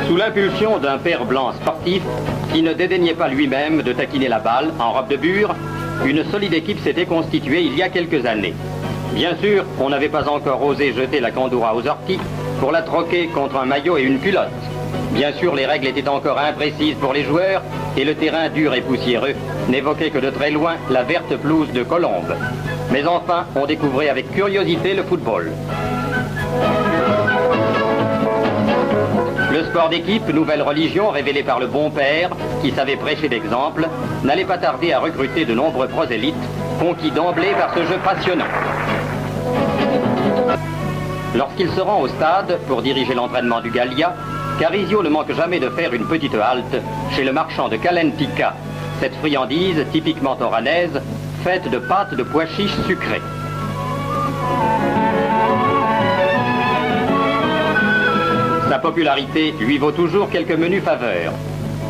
Sous l'impulsion d'un père blanc sportif qui ne dédaignait pas lui-même de taquiner la balle en robe de bure, une solide équipe s'était constituée il y a quelques années. Bien sûr, on n'avait pas encore osé jeter la candoura aux orties pour la troquer contre un maillot et une culotte. Bien sûr, les règles étaient encore imprécises pour les joueurs et le terrain dur et poussiéreux n'évoquait que de très loin la verte pelouse de Colombes. Mais enfin, on découvrait avec curiosité le football. Le sport d'équipe, nouvelle religion révélée par le bon père, qui savait prêcher d'exemple, n'allait pas tarder à recruter de nombreux prosélytes, conquis d'emblée par ce jeu passionnant. Lorsqu'il se rend au stade pour diriger l'entraînement du Gallia, Carizio ne manque jamais de faire une petite halte chez le marchand de Calentica, cette friandise typiquement oranaise, faite de pâtes de pois chiches sucrées. Sa popularité lui vaut toujours quelques menus faveurs.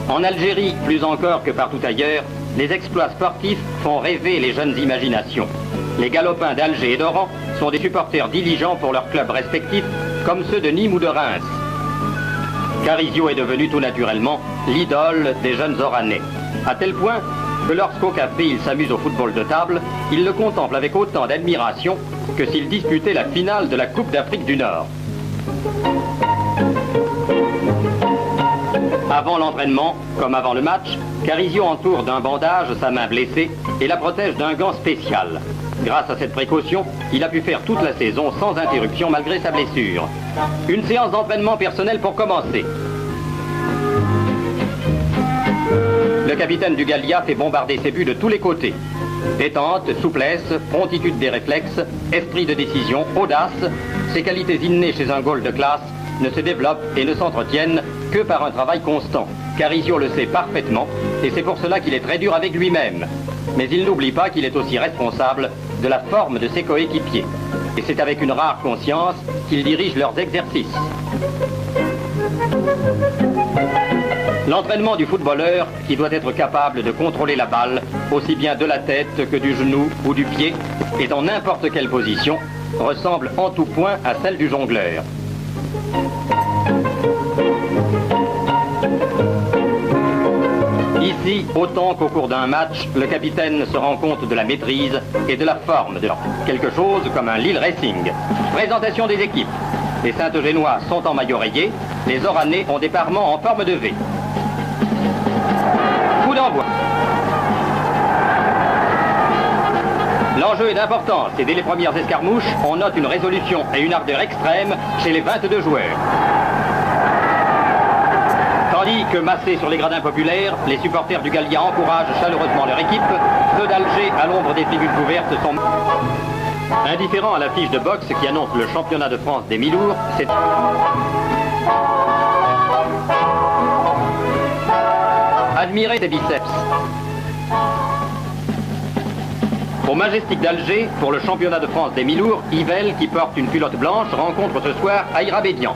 En Algérie, plus encore que partout ailleurs, les exploits sportifs font rêver les jeunes imaginations. Les galopins d'Alger et d'Oran sont des supporters diligents pour leurs clubs respectifs, comme ceux de Nîmes ou de Reims. Carizio est devenu tout naturellement l'idole des jeunes Oranais, à tel point que lorsqu'au café il s'amuse au football de table, il le contemple avec autant d'admiration que s'il disputait la finale de la Coupe d'Afrique du Nord. Avant l'entraînement, comme avant le match, Carizio entoure d'un bandage sa main blessée et la protège d'un gant spécial. Grâce à cette précaution, il a pu faire toute la saison sans interruption malgré sa blessure. Une séance d'entraînement personnel pour commencer. Le capitaine du Gallia fait bombarder ses buts de tous les côtés. Détente, souplesse, promptitude des réflexes, esprit de décision, audace, ces qualités innées chez un goal de classe ne se développent et ne s'entretiennent que par un travail constant. Carizio le sait parfaitement et c'est pour cela qu'il est très dur avec lui-même. Mais il n'oublie pas qu'il est aussi responsable de la forme de ses coéquipiers. Et c'est avec une rare conscience qu'il dirige leurs exercices. L'entraînement du footballeur, qui doit être capable de contrôler la balle, aussi bien de la tête que du genou ou du pied, et dans n'importe quelle position, ressemble en tout point à celle du jongleur. Ici, autant qu'au cours d'un match, le capitaine se rend compte de la maîtrise et de la forme de quelque chose comme un Lille Racing. Présentation des équipes. Les Saint-Eugénois sont en maillot rayé, les Oranais ont des parements en forme de V. Coup d'envoi. L'enjeu est d'importance et dès les premières escarmouches, on note une résolution et une ardeur extrême chez les 22 joueurs. Tandis que, massés sur les gradins populaires, les supporters du Gallia encouragent chaleureusement leur équipe, ceux d'Alger, à l'ombre des tribunes couvertes, sont indifférents à la fiche de boxe qui annonce le championnat de France des mi-lourds. C'est admirer ses biceps. Au Majestic d'Alger, pour le championnat de France des mi-lourds, Yvel, qui porte une culotte blanche, rencontre ce soir Aïrabédian.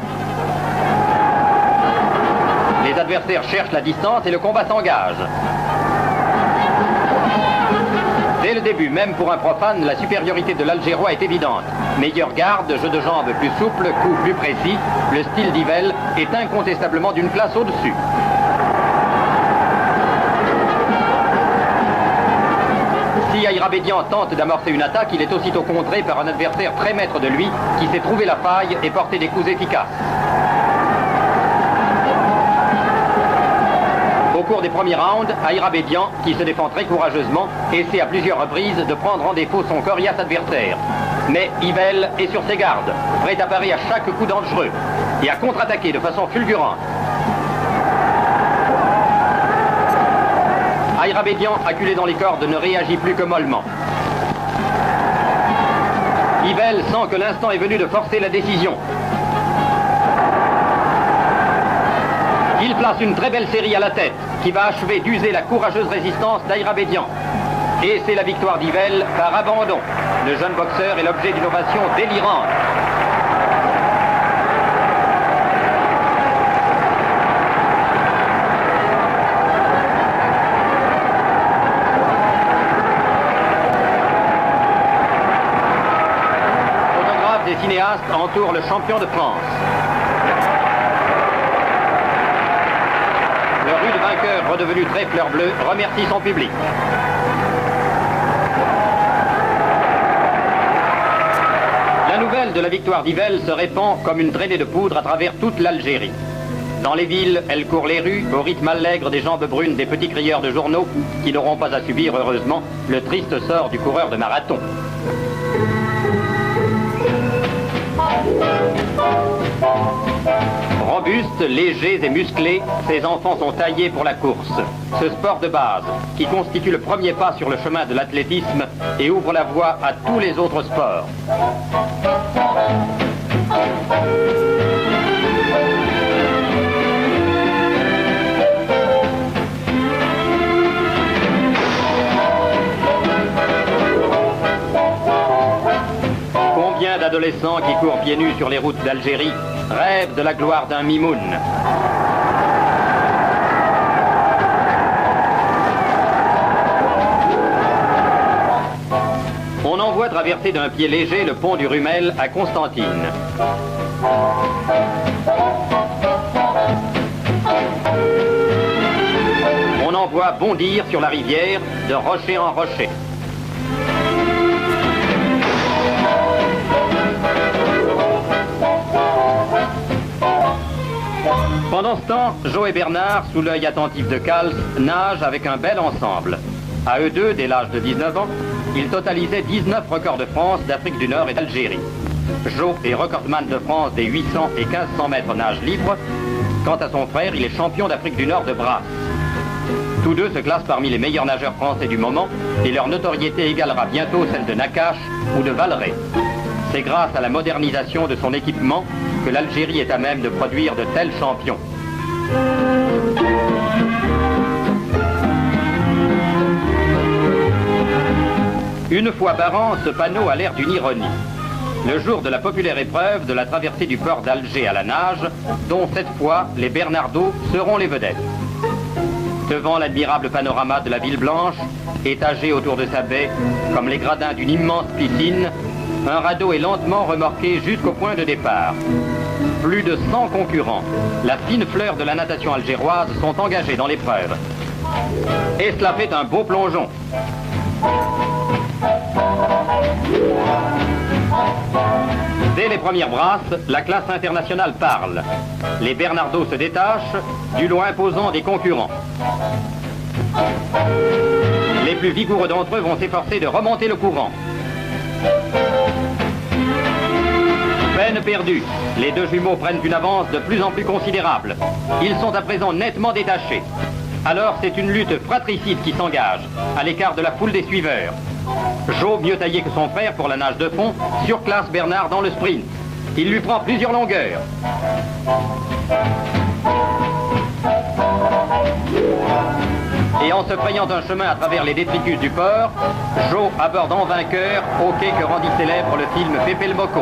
Les adversaires cherchent la distance et le combat s'engage. Dès le début, même pour un profane, la supériorité de l'Algérois est évidente. Meilleure garde, jeu de jambes plus souple, coup plus précis, le style d'Yvel est incontestablement d'une classe au-dessus. Si Aïrabédian tente d'amorcer une attaque, il est aussitôt contré par un adversaire très maître de lui qui sait trouver la faille et porter des coups efficaces. Au cours des premiers rounds, Aïrabédian, qui se défend très courageusement, essaie à plusieurs reprises de prendre en défaut son coriace adversaire. Mais Yvel est sur ses gardes, prêt à parer à chaque coup dangereux et à contre-attaquer de façon fulgurante. Aïrabédian, acculé dans les cordes, ne réagit plus que mollement. Yvel sent que l'instant est venu de forcer la décision. Il place une très belle série à la tête, qui va achever d'user la courageuse résistance d'Aïrabédian. Et c'est la victoire d'Yvel par abandon. Le jeune boxeur est l'objet d'une ovation délirante. Photographes et cinéastes entourent le champion de France. vainqueur redevenu très fleur bleue remercie son public. La nouvelle de la victoire d'Yvel se répand comme une traînée de poudre à travers toute l'Algérie. Dans les villes, elle court les rues au rythme allègre des jambes brunes des petits crieurs de journaux qui n'auront pas à subir, heureusement, le triste sort du coureur de marathon. Robustes, légers et musclés, ces enfants sont taillés pour la course. Ce sport de base, qui constitue le premier pas sur le chemin de l'athlétisme et ouvre la voie à tous les autres sports. Combien d'adolescents qui courent pieds nus sur les routes d'Algérie rêvent de la gloire d'un Mimoun. On envoie traverser d'un pied léger le pont du Rumel à Constantine. On envoie bondir sur la rivière de rocher en rocher. Pendant ce temps, Joe et Bernard, sous l'œil attentif de Cals, nagent avec un bel ensemble. À eux deux, dès l'âge de 19 ans, ils totalisaient 19 records de France, d'Afrique du Nord et d'Algérie. Joe est recordman de France des 800 et 1500 mètres nage libre. Quant à son frère, il est champion d'Afrique du Nord de brasse. Tous deux se classent parmi les meilleurs nageurs français du moment et leur notoriété égalera bientôt celle de Nakache ou de Valeret. C'est grâce à la modernisation de son équipement que l'Algérie est à même de produire de tels champions. Une fois par an, ce panneau a l'air d'une ironie. Le jour de la populaire épreuve de la traversée du port d'Alger à la nage, dont cette fois les Bernardeaux seront les vedettes. Devant l'admirable panorama de la ville blanche, étagé autour de sa baie, comme les gradins d'une immense piscine, un radeau est lentement remorqué jusqu'au point de départ. Plus de 100 concurrents, la fine fleur de la natation algéroise, sont engagés dans l'épreuve. Et cela fait un beau plongeon. Dès les premières brasses, la classe internationale parle. Les Bernardeaux se détachent, du lot imposant des concurrents. Les plus vigoureux d'entre eux vont s'efforcer de remonter le courant. Peine perdue, les deux jumeaux prennent une avance de plus en plus considérable. Ils sont à présent nettement détachés. Alors c'est une lutte fratricide qui s'engage, à l'écart de la foule des suiveurs. Joe, mieux taillé que son frère pour la nage de fond, surclasse Bernard dans le sprint. Il lui prend plusieurs longueurs. Et en se frayant un chemin à travers les détritus du port, Joe aborde en vainqueur au quai que rendit célèbre le film Pépé le Moco.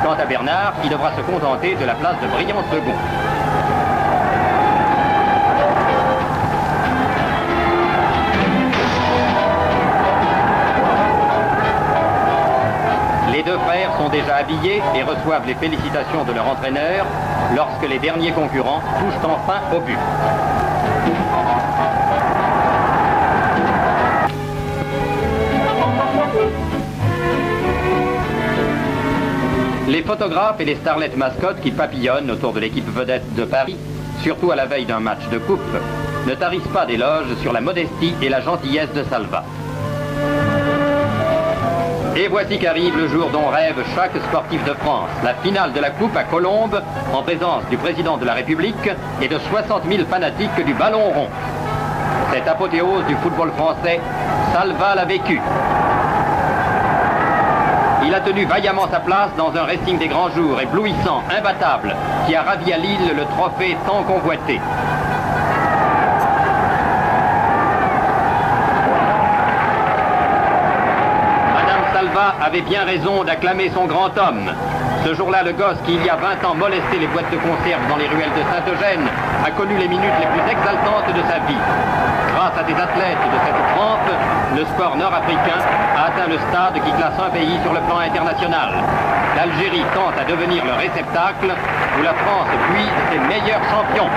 Quant à Bernard, il devra se contenter de la place de brillant second. Les deux frères sont déjà habillés et reçoivent les félicitations de leur entraîneur lorsque les derniers concurrents touchent enfin au but. Les photographes et les starlettes mascottes qui papillonnent autour de l'équipe vedette de Paris, surtout à la veille d'un match de coupe, ne tarissent pas d'éloges sur la modestie et la gentillesse de Salva. Et voici qu'arrive le jour dont rêve chaque sportif de France, la finale de la Coupe à Colombes, en présence du président de la République et de 60 000 fanatiques du ballon rond. Cette apothéose du football français, Salva l'a vécu. Il a tenu vaillamment sa place dans un racing des grands jours, éblouissant, imbattable, qui a ravi à Lille le trophée tant convoité. Salva avait bien raison d'acclamer son grand homme. Ce jour-là, le gosse qui, il y a 20 ans, molestait les boîtes de conserve dans les ruelles de Saint-Eugène, a connu les minutes les plus exaltantes de sa vie. Grâce à des athlètes de cette trempe, le sport nord-africain a atteint le stade qui classe un pays sur le plan international. L'Algérie tente à devenir le réceptacle où la France puise ses meilleurs champions.